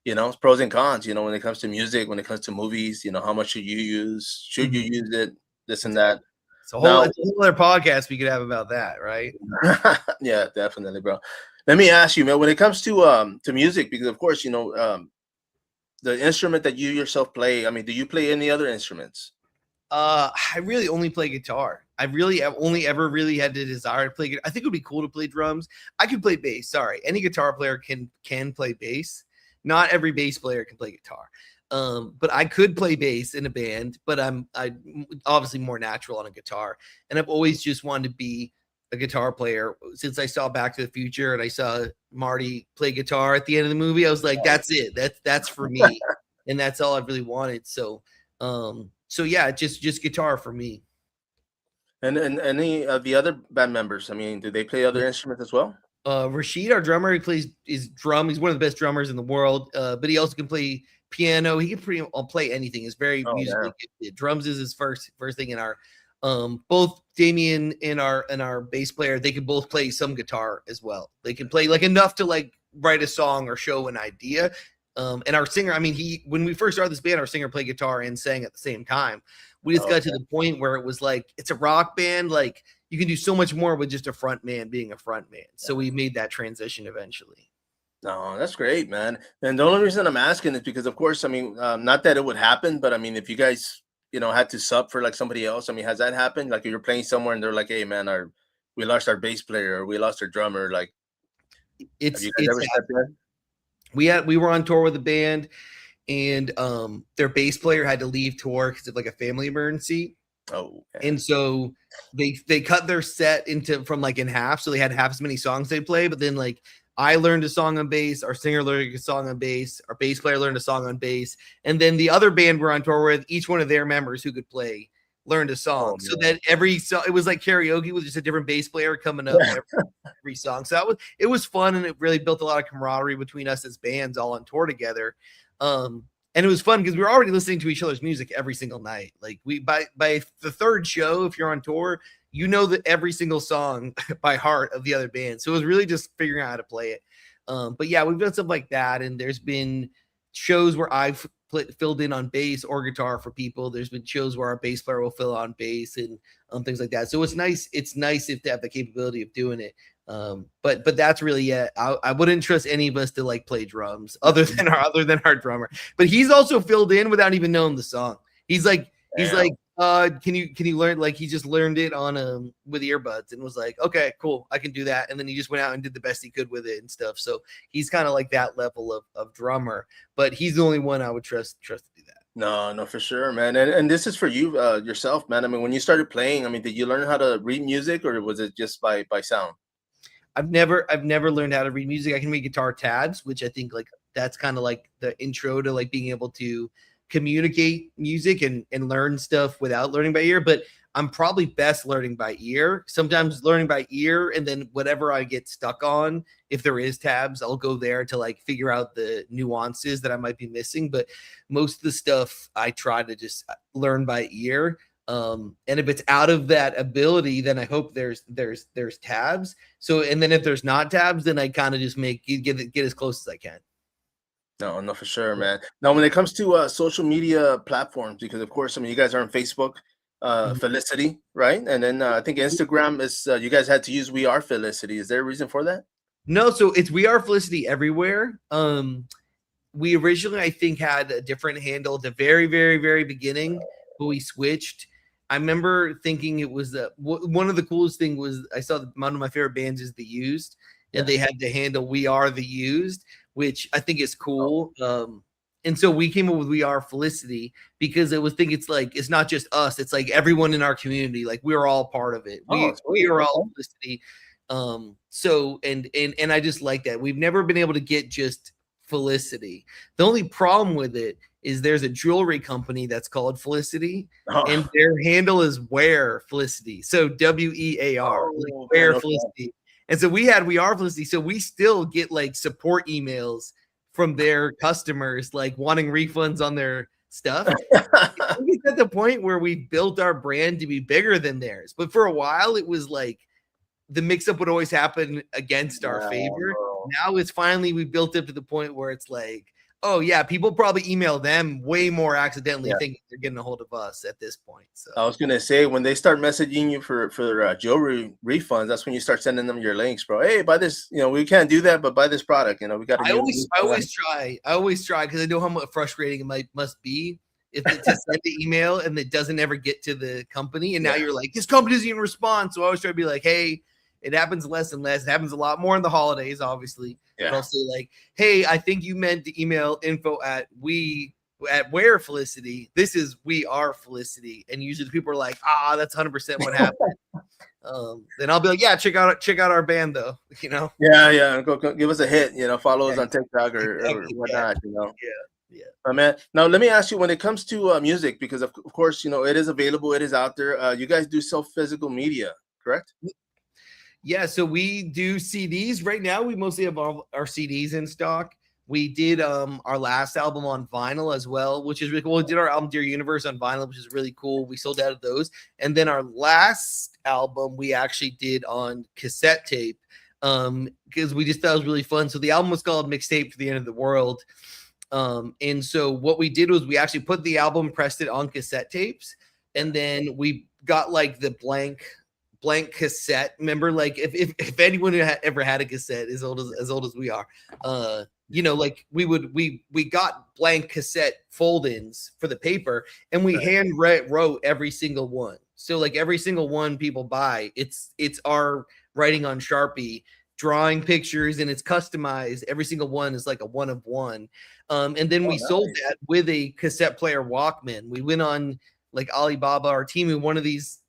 it's pros and cons, when it comes to music, when it comes to movies, how much should you use? Should you use it? This and that. It's a whole other podcast we could have about that, right? Yeah, definitely, bro. Let me ask you, man, when it comes to music, because of course, the instrument that you yourself play, I mean, do you play any other instruments? I really only play guitar. I really have only ever really had the desire to play guitar. I think it would be cool to play drums. I could play bass. Sorry, any guitar player can play bass. Not every bass player can play guitar. But I could play bass in a band, but I obviously more natural on a guitar. And I've always just wanted to be a guitar player. Since I saw Back to the Future and I saw Marty play guitar at the end of the movie, I was like, that's it. That's for me. And that's all I really wanted. So yeah, just guitar for me. And any of the other band members, I mean, do they play other instruments as well? Rashid, our drummer, he plays his drum. He's one of the best drummers in the world. But he also can play piano. He can play anything. He's very musically gifted. Drums is his first thing in our both Damien and our bass player, they can both play some guitar as well. They can play like enough to like write a song or show an idea. And our singer, I mean, when we first started this band, our singer played guitar and sang at the same time. We just got to the point where it was like, it's a rock band. Like you can do so much more with just a front man being a front man. So we made that transition eventually. No, that's great, man. And the only reason I'm asking is because, of course, I mean, not that it would happen, but I mean, if you guys, had to sub for like somebody else, I mean, has that happened? Like if you're playing somewhere and they're like, hey, man, we lost our bass player or we lost our drummer. Like, have you guys ever stepped in? We were on tour with a band and their bass player had to leave tour because of like a family emergency. Oh, okay. And so they cut their set from like in half, so they had half as many songs they play. But then like I learned a song on bass, our singer learned a song on bass, our bass player learned a song on bass, and then the other band we're on tour with, each one of their members who could play learned a song. So that every song, it was like karaoke with just a different bass player coming up every song. So it was fun, and it really built a lot of camaraderie between us as bands all on tour together. And it was fun because we were already listening to each other's music every single night. Like by the third show, if you're on tour, that every single song by heart of the other band. So it was really just figuring out how to play it. But yeah, we've done stuff like that. And there's been shows where I've filled in on bass or guitar for people. There's been shows where our bass player will fill on bass and things like that. So it's nice. It's nice if they have the capability of doing it. But that's really it. I wouldn't trust any of us to like play drums other than our drummer. But he's also filled in without even knowing the song. He's like, can you learn? Like he just learned it on with earbuds and was like, okay, cool, I can do that. And then he just went out and did the best he could with it and stuff. So he's kind of like that level of drummer. But he's the only one I would trust to do that. No, for sure, man. And this is for you yourself, man. I mean, when you started playing, I mean, did you learn how to read music or was it just by sound? I've never learned how to read music. I can read guitar tabs, which I think like that's kind of like the intro to like being able to communicate music and learn stuff without learning by ear. But I'm probably best learning by ear. Sometimes learning by ear, and then whatever I get stuck on, if there is tabs, I'll go there to like figure out the nuances that I might be missing. But most of the stuff I try to just learn by ear. And if it's out of that ability, then I hope there's tabs. So, and then if there's not tabs, then I kind of just get as close as I can. No, for sure, man. Now, when it comes to social media platforms, because of course, I mean, you guys are on Facebook, Felicity, right? And then I think Instagram is you guys had to use We Are Felicity. Is there a reason for that? No, so it's We Are Felicity everywhere. We originally, I think, had a different handle at the very, very, very beginning, but we switched. I remember thinking it was one of the coolest thing was I saw one of my favorite bands is The Used, and they had the handle We Are The Used, which I think is cool. And so we came up with We Are Felicity because it's like it's not just us, it's like everyone in our community, like we're all part of it. We are all Felicity. So and I just like that. We've never been able to get just Felicity. The only problem with it is there's a jewelry company that's called Felicity, and their handle is Wear Felicity. So WEAR, like Wear Felicity. And so we Are Felicity. So we still get like support emails from their customers, like wanting refunds on their stuff. It's at the point where we built our brand to be bigger than theirs. But for a while, it was like the mix-up would always happen against our favor. Now it's finally we built up to the point where it's like, oh yeah, people probably email them way more accidentally thinking they're getting a hold of us at this point. So I was gonna say when they start messaging you for jewelry refunds, that's when you start sending them your links, bro. Hey, buy this. We can't do that, but buy this product. We got. I always try because I know how much frustrating it must be to send the email and it doesn't ever get to the company. And now you're like, this company doesn't even respond. So I always try to be like, hey, it happens less and less. It happens a lot more in the holidays, obviously. Yeah. But I'll say like, hey, I think you meant to email info at where Felicity. This is we are Felicity. And usually people are like, that's 100% what happened. Then I'll be like, yeah, check out our band though, you know. Yeah. Go give us a hit, you know, follow us on TikTok or whatnot, you know. Yeah. Man, now let me ask you, when it comes to music, because of course, you know, it is available, it is out there. You guys do sell physical media, correct? Yeah, so we do CDs right now. We mostly have all our CDs in stock. We did our last album on vinyl as well, which is really cool. We did our album Dear Universe on vinyl, which is really cool. We sold out of those. And then our last album we actually did on cassette tape because we just thought it was really fun. So the album was called Mixtape to the End of the World. And so what we did was we actually put the album, pressed it on cassette tapes, and then we got like the blank cassette. Remember, like if anyone ever had a cassette as old as we are, you know, like we got blank cassette fold-ins for the paper, and we hand wrote every single one. So like every single one people buy, it's our writing on Sharpie, drawing pictures, and it's customized. Every single one is like a one of one. And then we sold that with a cassette player Walkman. We went on like Alibaba or Temu, one of these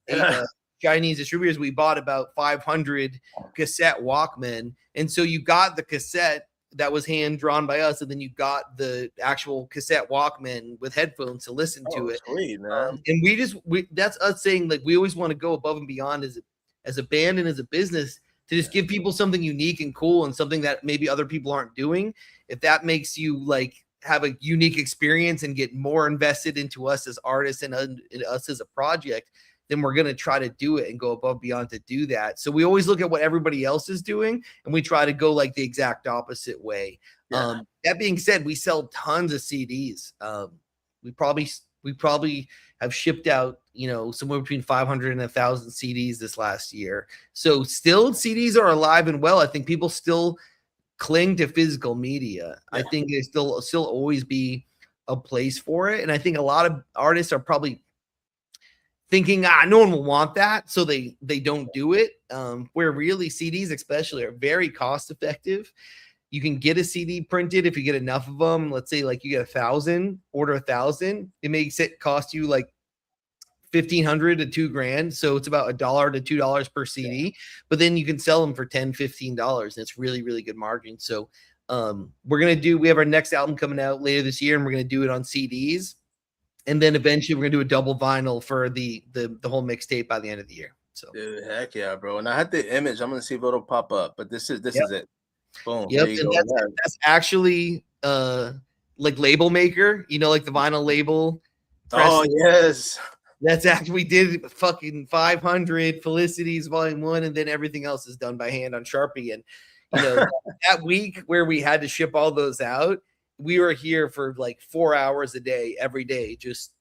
Chinese distributors. We bought about 500 cassette Walkman. And so you got the cassette that was hand drawn by us, and then you got the actual cassette Walkman with headphones to listen to it. Sweet, man. And that's us saying like we always want to go above and beyond as a band and as a business to just give people something unique and cool and something that maybe other people aren't doing. If that makes you like have a unique experience and get more invested into us as artists and us as a project, then we're going to try to do it and go above and beyond to do that. So we always look at what everybody else is doing and we try to go like the exact opposite way. Yeah. That being said, we sell tons of CDs. We probably have shipped out, you know, somewhere between 500 and 1,000 CDs this last year. So still CDs are alive and well. I think people still cling to physical media. Yeah. I think there's still always be a place for it. And I think a lot of artists are probably thinking, no one will want that, so they don't do it. Where really CDs especially are very cost effective. You can get a CD printed if you get enough of them. Let's say like you get 1,000, order 1,000. It makes it cost you like $1,500 to $2,000. So it's about $1 to $2 per CD. Yeah. But then you can sell them for $10, $15. And it's really, really good margin. So we have our next album coming out later this year, and we're gonna do it on CDs. And then eventually we're gonna do a double vinyl for the whole mixtape by the end of the year. So dude, heck yeah, bro. And I had the image. I'm gonna see if it'll pop up, but this is it. Boom. Yep. And that's actually like label maker, you know, like the vinyl label. Oh yes. That's actually, we did fucking 500 Felicities Volume 1, and then everything else is done by hand on Sharpie. And you know, that week where we had to ship all those out, we were here for like 4 hours a day, every day, just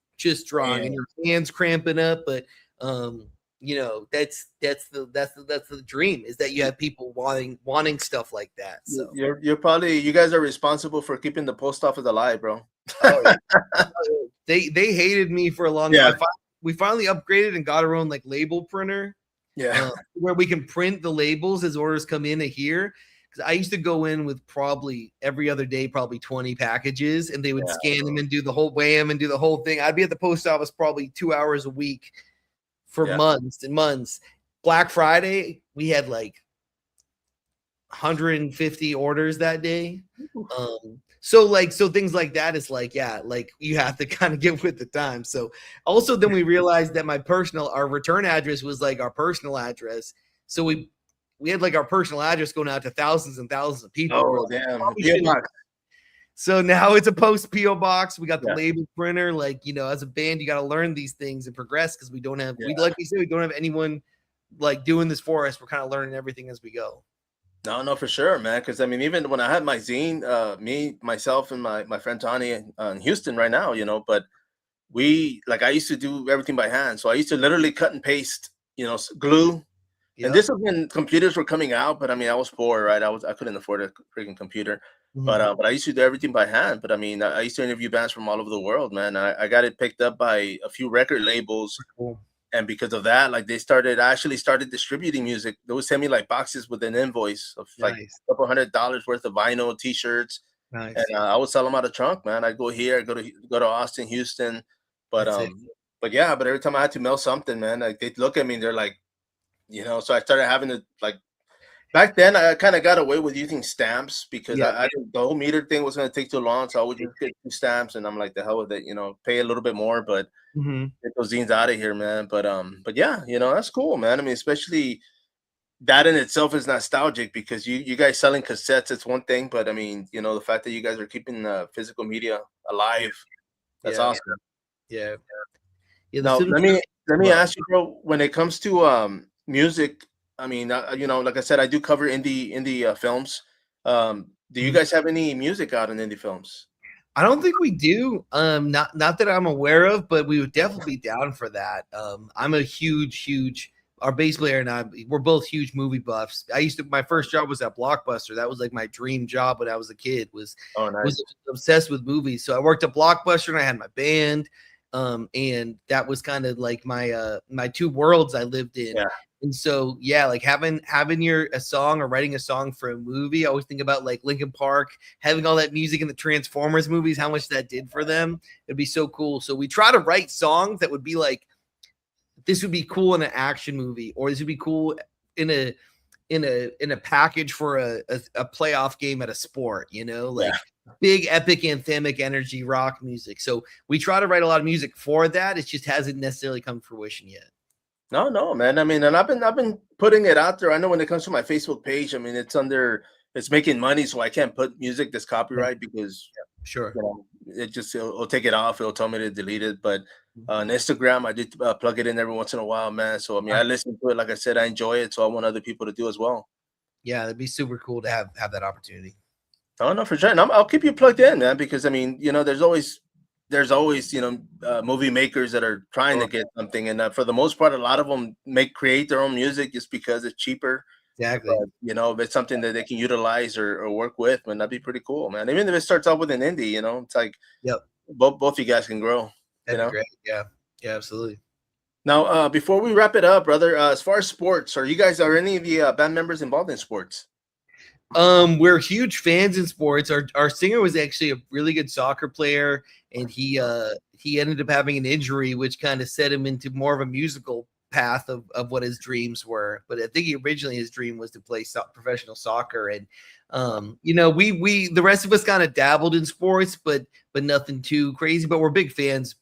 drawing, and your hands cramping up. But you know, that's the dream, is that you have people wanting stuff like that. So you guys are responsible for keeping the post office alive, bro. Oh, yeah. They hated me for a long time. We finally upgraded and got our own like label printer. Yeah, where we can print the labels as orders come in here. I used to go in with probably every other day, probably 20 packages, and they would scan them and do the whole wham and do the whole thing. I'd be at the post office probably 2 hours a week for months and months. Black Friday, we had like 150 orders that day. So things like that is like, yeah, like you have to kind of get with the time. So also then we realized that our return address was like our personal address. So we had like our personal address going out to thousands and thousands of people. Oh, damn. So now it's a post PO box. We got the label printer. Like, you know, as a band, you got to learn these things and progress, because we don't have, like we said, we don't have anyone like doing this for us. We're kind of learning everything as we go. No, for sure, man. Because I mean, even when I had my zine, myself, and my friend Tony in Houston right now, you know, but I used to do everything by hand. So I used to literally cut and paste, you know, glue, And Yep. this is when computers were coming out, but I mean, I was poor, right? I couldn't afford a freaking computer, Mhm. but I used to do everything by hand. But I mean, I used to interview bands from all over the world, man. I got it picked up by a few record labels, Cool. and because of that, like I actually started distributing music. They would send me like boxes with an invoice of like Nice. a couple $100 worth of vinyl, t-shirts, and Nice. I would sell them out of trunk, man. I'd go here, go to Austin, Houston, but That's it. um, but yeah, but every time I had to mail something, man, like they'd look at me and they're like, so I started having to like back then. I kind of got away with using stamps because Yep. I didn't, the whole meter thing was going to take too long, so I would just get 2 stamps, and I'm like, the hell with it, pay a little bit more, but Mhm. get those zines out of here, man. But yeah, that's cool, man. I mean, especially that in itself is nostalgic because you guys selling cassettes, it's one thing, but I mean, the fact that you guys are keeping physical media alive, that's Yeah. awesome. Yeah. Yeah. The Now, Sims let me love. ask you, bro. When it comes to music, I mean, like I said, I do cover indie films. Do you Mhm. guys have any music out in indie films? I don't think we do. Not that I'm aware of, but we would definitely be down for that. I'm a huge. Our bass player and I, we're both huge movie buffs. My first job was at Blockbuster. That was like my dream job when I was a kid. Oh, Was nice. obsessed with movies. So I worked at Blockbuster and I had my band. And that was kind of like my two worlds I lived in. Yeah, And so yeah, like having your a song or writing a song for a movie. I always think about like Linkin Park having all that music in the Transformers movies, how much that did for them. It'd be so cool. So we try to write songs that would be like, this would be cool in an action movie, or this would be cool in a package for a playoff game at a sport, yeah. like big epic anthemic energy rock music. So we try to write a lot of music for that. It just hasn't necessarily come to fruition yet. No, no, man. I mean, and I've been putting it out there. I know when it comes to my Facebook page, I mean, it's making money, so I can't put music that's Yeah, copyright because sure. it'll take it off. It'll tell me to delete it. But on Instagram, I did plug it in every once in a while, man. So I mean, I listen to it. Like I said, I enjoy it, so I want other people to do as well. Yeah, that'd be super cool to have that opportunity. Oh no, for sure. And I'll keep you plugged in, man, because I mean, there's always movie makers that are trying to Sure. get something, and for the most part, a lot of them create their own music just because it's cheaper. But Exactly. if it's something that they can utilize or work with, man, that'd be pretty cool, man. Even if it starts out with an indie, it's like Yep. both you guys can grow. You That'd be know. great. Yeah. Yeah, absolutely. Now, before we wrap it up, brother, as far as sports, are any of the band members involved in sports? We're huge fans in sports. Our singer was actually a really good soccer player, and he ended up having an injury, which kind of set him into more of a musical path of what his dreams were. But I think originally his dream was to play professional soccer, and we the rest of us kind of dabbled in sports, but nothing too crazy. But we're big fans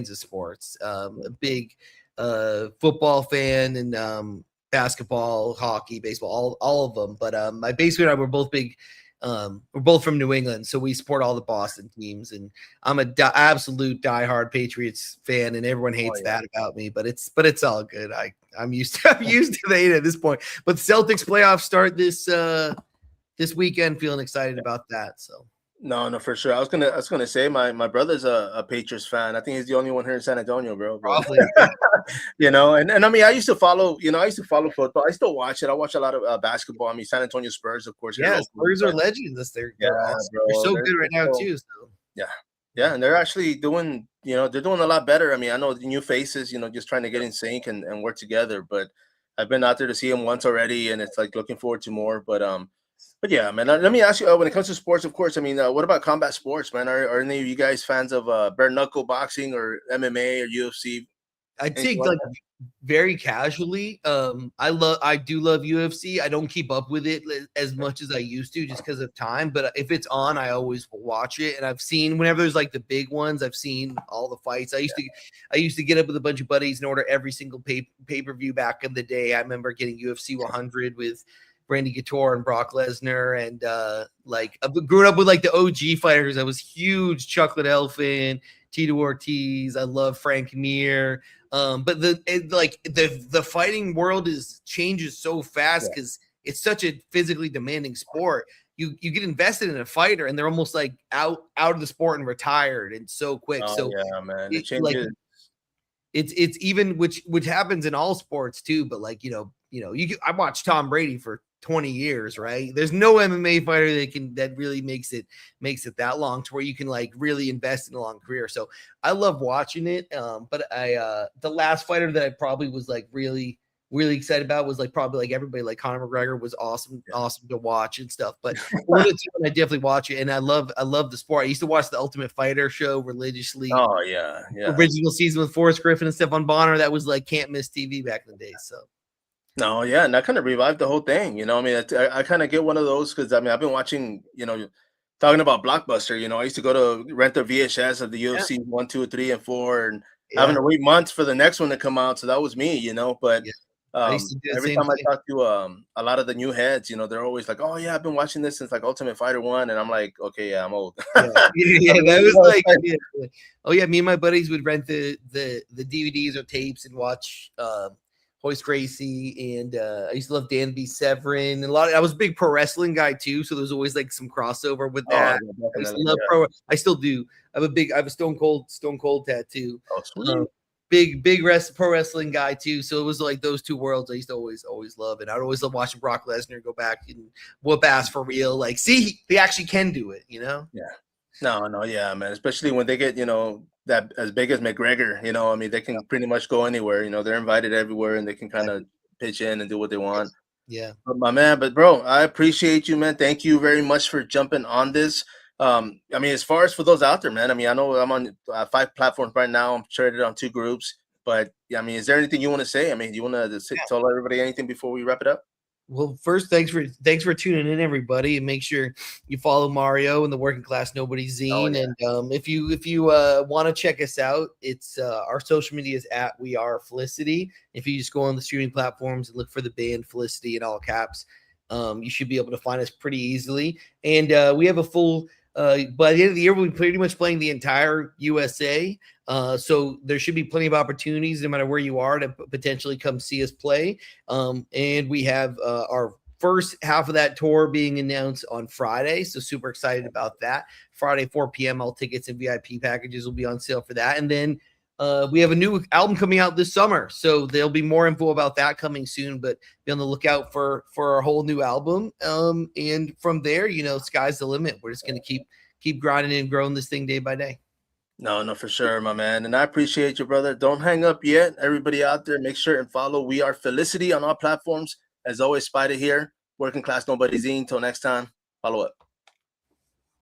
of sports. A big football fan and basketball, hockey, baseball, all of them. But my bass and I were both big. We're both from New England, so we support all the Boston teams. And I'm absolute diehard Patriots fan, and everyone hates that about me. But it's all good. I'm used to the hate at this point. But the Celtics playoffs start this weekend. Feeling excited about that. So. No, no, for sure. I was gonna say my brother's a Patriots fan. I think he's the only one here in San Antonio, bro. But Probably, yeah. and I mean, I used to follow football. I still watch it. I watch a lot of basketball. I mean, San Antonio Spurs, of course, here Yeah, locally. Spurs are legends. Yeah, They're awesome. They're bro. so They're good right now so too. So yeah, yeah, and they're actually doing a lot better. I mean, I know the new faces, just trying to get in sync and work together. But I've been out there to see them once already, and it's like looking forward to more. But yeah, man. Let me ask you. When it comes to sports, of course, I mean, what about combat sports, man? Are any of you guys fans of bare knuckle boxing or MMA or UFC? I'd say Anything like like that? very casually. I do love UFC. I don't keep up with it as much as I used to just because of time. But if it's on, I always will watch it. And I've seen whenever there's like the big ones, I've seen all the fights. I used to get up with a bunch of buddies and order every single per view back in the day. I remember getting UFC 100 with Randy Couture and Brock Lesnar, and I grew up with like the OG fighters. I was huge Chuck Liddell fan, Tito Ortiz. I love Frank Mir. But the fighting world changes so fast Yeah. because it's such a physically demanding sport. You get invested in a fighter and they're almost like out of the sport and retired and so quick. Oh So yeah, man. It like changes. it's even which happens in all sports too, but like I watched Tom Brady for 20 years, right? There's no MMA fighter that really makes it that long to where you can like really invest in a long career. So I love watching it. But the last fighter that I probably was like really excited about was like probably like everybody, like Conor McGregor was awesome to watch and stuff. But when I definitely watch it, and I love the sport. I used to watch the Ultimate Fighter show religiously. Oh yeah. Original season with Forrest Griffin and Stephon Bonner. That was like can't miss TV back in the day. So. No, yeah, and that kind of revived the whole thing. I mean, I kind of get one of those because I mean, I've been watching, talking about Blockbuster. I used to go to rent the VHS of the UFC 1, 2, 3, and 4, and having to wait months for the next one to come out. So that was me. But I used to do the every same time thing. I talk to a lot of the new heads, they're always like, "Oh yeah, I've been watching this since like Ultimate Fighter 1," and I'm like, "Okay, yeah, I'm old." That was like, oh yeah, me and my buddies would rent the DVDs or tapes and watch Hoist Gracie, and I used to love Dan B. Severin, and I was a big pro wrestling guy too, so there's always like some crossover with that. I used to love I still do. I have a Stone Cold tattoo. Oh, sweet. Big pro wrestling guy too. So it was like those two worlds I used to always love. And I'd always love watching Brock Lesnar go back and whoop ass for real. Like, see, they actually can do it, Yeah. No, yeah, man. Especially when they get, that as big as McGregor, I mean, they can pretty much go anywhere. They're invited everywhere and they can kind of pitch in and do what they want. Yeah. But my man, bro, I appreciate you, man. Thank you very much for jumping on this. I mean, as far as for those out there, man, I mean, I know I'm on 5 platforms right now. I'm traded on 2 groups, but yeah, I mean, is there anything you want to say? I mean, do you want to tell everybody anything before we wrap it up? Well, first, thanks for tuning in, everybody, and make sure you follow Mario and the Working Class Nobody Zine. And if you want to check us out, it's our social media is at We Are Felicity. If you just go on the streaming platforms and look for the band Felicity in all caps, you should be able to find us pretty easily. And we have a full. By the end of the year, we'll be pretty much playing the entire USA. So there should be plenty of opportunities, no matter where you are, to potentially come see us play. And we have our first half of that tour being announced on Friday. So super excited about that. Friday, 4 p.m. All tickets and VIP packages will be on sale for that. And then we have a new album coming out this summer. So there'll be more info about that coming soon, but be on the lookout for our whole new album. And from there, sky's the limit. We're just going to keep grinding and growing this thing day by day. No, for sure, my man. And I appreciate you, brother. Don't hang up yet. Everybody out there, make sure and follow We Are Felicity on all platforms. As always, Spider here, Working Class Nobody Zine. Till next time, follow up.